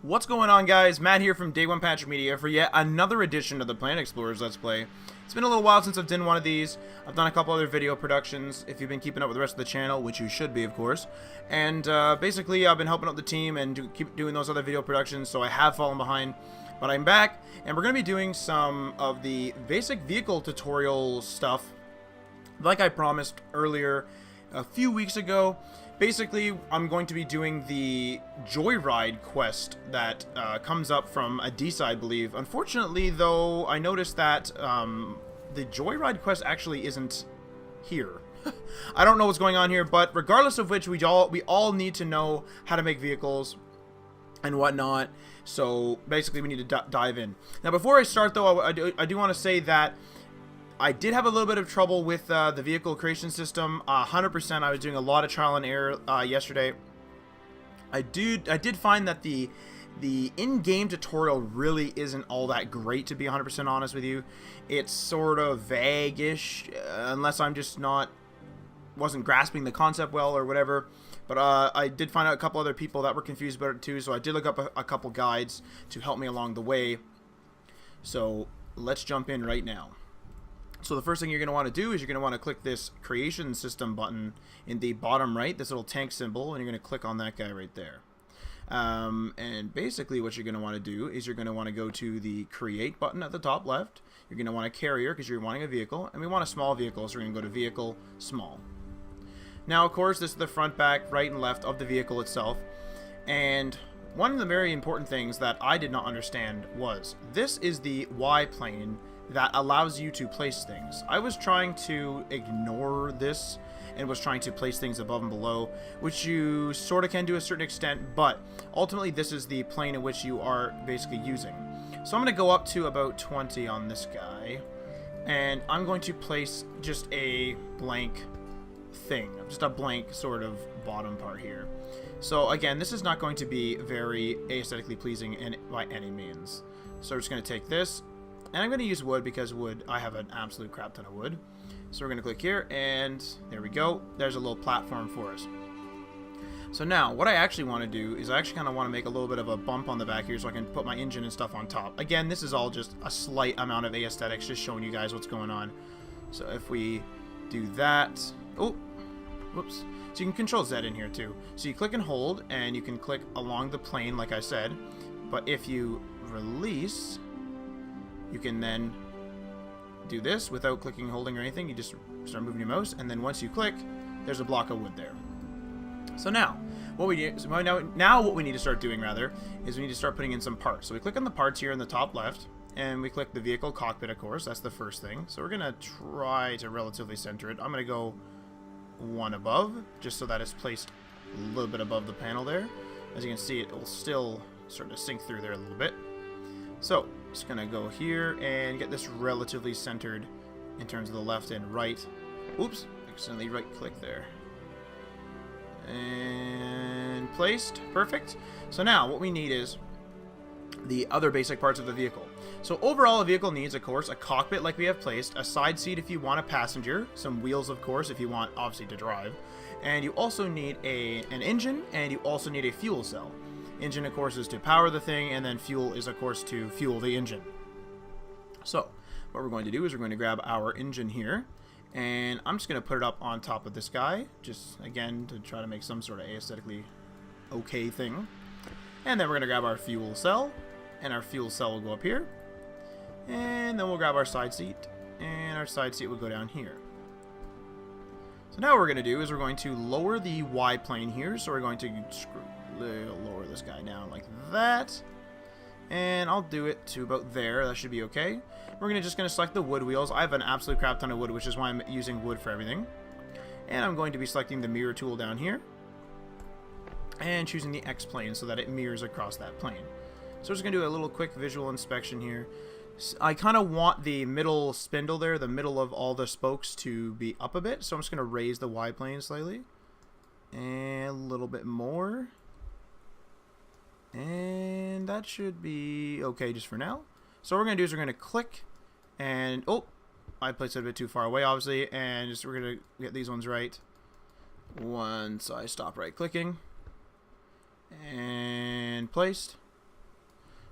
What's going on, guys? Matt here from Day One Patrick Media for yet another edition of the Planet Explorers Let's Play. It's been a little while since I've done one of these. I've done a couple other video productions, if you've been keeping up with the rest of the channel, which you should be, of course. And basically, I've been helping out the team and keep doing those other video productions, so I have fallen behind. But I'm back, and we're going to be doing some of the basic vehicle tutorial stuff, like I promised earlier a few weeks ago. Basically, I'm going to be doing the Joyride quest that comes up from Adisa, I believe. Unfortunately, though, I noticed that the Joyride quest actually isn't here. I don't know what's going on here, but regardless of which, we all need to know how to make vehicles and whatnot. So basically, we need to dive in. Now, before I start, though, I do want to say that I did have a little bit of trouble with the vehicle creation system. 100%, I was doing a lot of trial and error yesterday. I did find that the in-game tutorial really isn't all that great, to be 100% honest with you. It's sort of vague-ish, unless I'm just wasn't grasping the concept well or whatever. But I did find out a couple other people that were confused about it too, so I did look up a couple guides to help me along the way. So let's jump in right now. So the first thing you're going to want to do is you're going to want to click this creation system button in the bottom right, this little tank symbol, and you're going to click on that guy right there. And basically what you're going to want to do is you're going to want to go to the create button at the top left. You're going to want a carrier because you're wanting a vehicle, and we want a small vehicle, so we're going to go to vehicle, small. Now, of course, this is the front, back, right, and left of the vehicle itself. And one of the very important things that I did not understand was this is the Y plane that allows you to place things. I was trying to ignore this and was trying to place things above and below, which you sort of can to a certain extent, but ultimately this is the plane in which you are basically using. So I'm going to go up to about 20 on this guy, and I'm going to place just a blank thing, just a blank sort of bottom part here. So again, this is not going to be very aesthetically pleasing by any means. So we're just going to take this, and I'm going to use wood because wood, I have an absolute crap ton of wood. So we're going to click here, and there we go. There's a little platform for us. So now, what I actually want to do is I actually kind of want to make a little bit of a bump on the back here so I can put my engine and stuff on top. Again, this is all just a slight amount of aesthetics, just showing you guys what's going on. So if we do that... Oh, whoops. So you can control Z in here too. So you click and hold, and you can click along the plane, like I said. But if you release... you can then do this without clicking, holding, or anything. You just start moving your mouse, and then once you click, there's a block of wood there. So now, what we need, what we need to start doing rather is we need to start putting in some parts. So we click on the parts here in the top left, and we click the vehicle cockpit. Of course, that's the first thing. So we're gonna try to relatively center it. I'm gonna go one above, just so that it's placed a little bit above the panel there. As you can see, it will still sort of sink through there a little bit. So, just gonna go here and get this relatively centered in terms of the left and right. Oops, accidentally right click there. And placed, perfect. So now what we need is the other basic parts of the vehicle. So overall, a vehicle needs, of course, a cockpit like we have placed, a side seat if you want a passenger, some wheels, of course, if you want, obviously, to drive. And you also need an engine, and you also need a fuel cell. Engine, of course, is to power the thing, and then fuel is, of course, to fuel the engine. So, what we're going to do is we're going to grab our engine here, and I'm just going to put it up on top of this guy, just, again, to try to make some sort of aesthetically okay thing. And then we're going to grab our fuel cell, and our fuel cell will go up here. And then we'll grab our side seat, and our side seat will go down here. So now what we're going to do is we're going to lower the Y plane here, so we're going to lower this guy down like that, and I'll do it to about there. That should be okay. We're just going to select the wood wheels. I have an absolute crap ton of wood, which is why I'm using wood for everything. And I'm going to be selecting the mirror tool down here and choosing the X plane so that it mirrors across that plane. So we're just going to do a little quick visual inspection here. I kind of want the middle spindle there, the middle of all the spokes, to be up a bit, so I'm just going to raise the Y plane slightly and a little bit more. And that should be okay just for now. So what we're going to do is we're going to click and... oh, I placed it a bit too far away, obviously. And just we're going to get these ones right. Once I stop right clicking. And placed.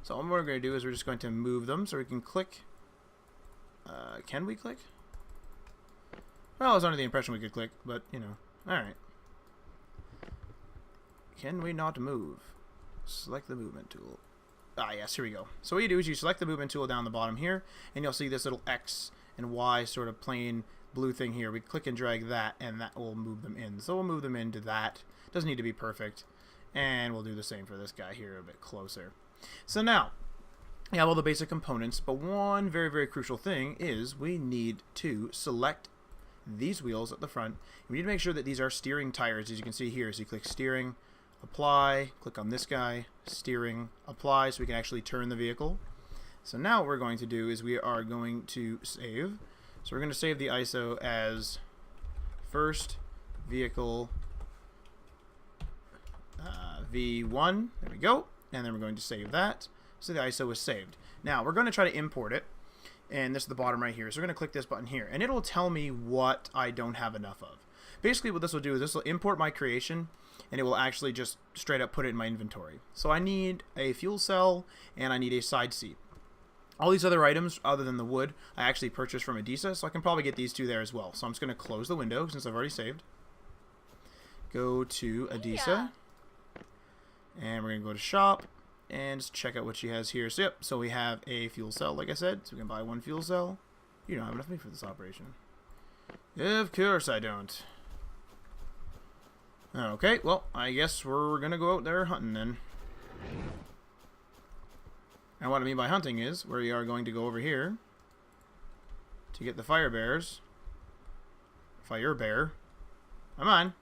So what we're going to do is we're just going to move them so we can click. Can we click? Well, I was under the impression we could click, but, you know. Alright. Can we not move? Select the movement tool. Ah, yes, here we go. So what you do is you select the movement tool down the bottom here, and you'll see this little X and Y sort of plain blue thing here. We click and drag that, and that will move them in. So we'll move them into that. Doesn't need to be perfect. And we'll do the same for this guy here a bit closer. So now, we have all the basic components, but one very, very crucial thing is we need to select these wheels at the front. We need to make sure that these are steering tires, as you can see here. So you click steering, apply, click on this guy, steering, apply, so we can actually turn the vehicle. So now what we're going to do is we are going to save. So we're going to save the ISO as first vehicle V1. There we go. And then we're going to save that. So the ISO is saved. Now we're going to try to import it. And this is the bottom right here. So we're going to click this button here. And it'll tell me what I don't have enough of. Basically what this will do is this will import my creation. And it will actually just straight up put it in my inventory. So I need a fuel cell and I need a side seat. All these other items, other than the wood, I actually purchased from Adisa, so I can probably get these two there as well. So I'm just going to close the window since I've already saved. Go to Adisa. And we're going to go to shop and just check out what she has here. So, yep, so we have a fuel cell, like I said. So we can buy one fuel cell. You don't have enough money for this operation. Of course I don't. Okay, well, I guess we're going to go out there hunting then. And what I mean by hunting is we are going to go over here to get the fire bears. Fire bear. Come on.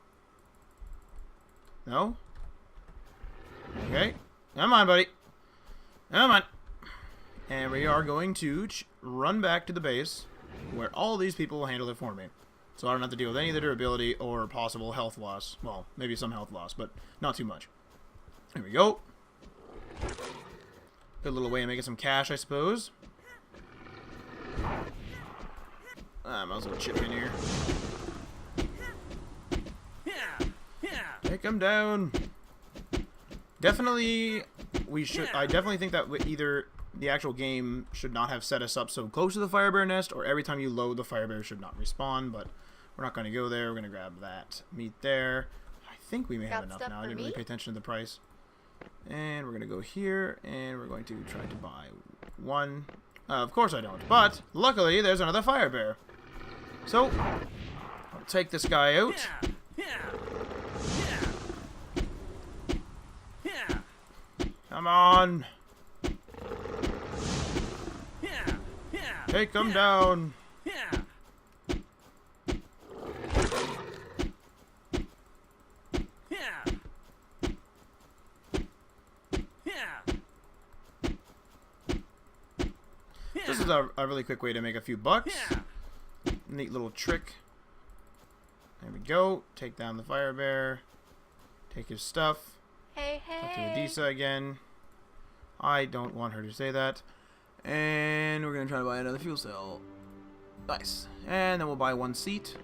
No? Okay. Come on, buddy. Come on. And we are going to run back to the base where all these people will handle it for me. So I don't have to deal with any of the durability or possible health loss. Well, maybe some health loss, but not too much. There we go. Good little way of making some cash, I suppose. I might as well chip in here. Take him down. Definitely, I definitely think that either the actual game should not have set us up so close to the fire bear nest, or every time you load, the fire bear should not respawn, but we're not going to go there. We're going to grab that meat there. I think we may have enough now. I didn't really pay attention to the price. And we're going to go here, and we're going to try to buy one. Of course I don't, but luckily there's another fire bear. So, I'll take this guy out. Come on. Take him down. This is a really quick way to make a few bucks. Neat little trick. There we go. Take down the fire bear. Take his stuff. Hey, hey. Talk to Adisa again. I don't want her to say that. And we're going to try to buy another fuel cell. Nice. And then we'll buy one seat.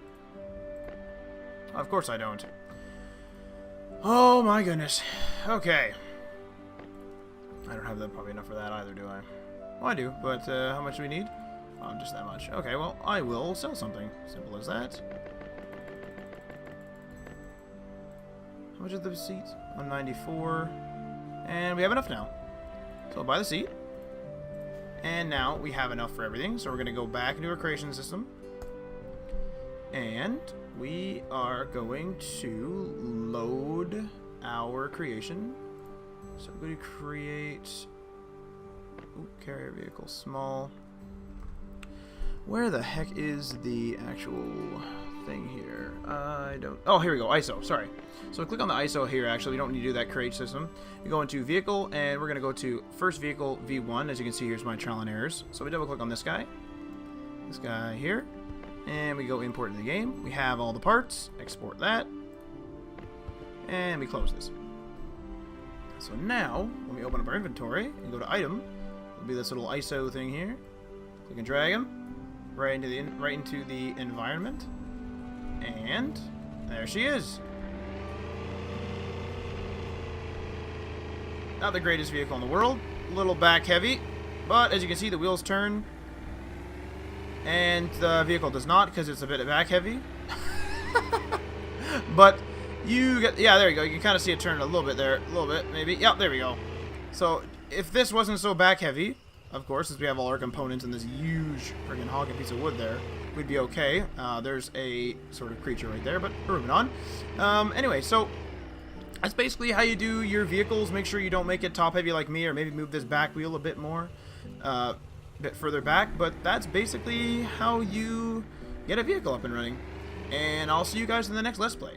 Of course I don't. Oh my goodness. Okay. I don't have probably enough for that either, do I? Well, I do, but how much do we need? Oh, just that much. Okay, well, I will sell something. Simple as that. How much is the seat? 194. And we have enough now. So I'll buy the seat. And now we have enough for everything. So we're going to go back into our creation system. And we are going to load our creation. So we're going to create... Ooh, carrier vehicle small. Where the heck is the actual thing here? I don't... Oh, here we go. ISO. Sorry. So click on the ISO here. Actually, we don't need to do that create system. You go into vehicle, and we're going to go to first vehicle V1. As you can see, here's my trial and errors. So we double click on this guy. This guy here. And we go import into the game. We have all the parts. Export that. And we close this. So now, when we open up our inventory and go to item, there'll be this little ISO thing here. Click and drag him right into the environment, and there she is. Not the greatest vehicle in the world, little back heavy, but as you can see, the wheels turn, and the vehicle does not because it's a bit back heavy. But you get, yeah, there you go. You can kind of see it turn a little bit there, a little bit maybe. Yep, there we go. So if this wasn't so back heavy, of course, since we have all our components in this huge friggin' honking piece of wood there, we'd be okay. There's a sort of creature right there, but we're moving on. Anyway, so that's basically how you do your vehicles. Make sure you don't make it top heavy like me, or maybe move this back wheel a bit more, a bit further back. But that's basically how you get a vehicle up and running. And I'll see you guys in the next Let's Play.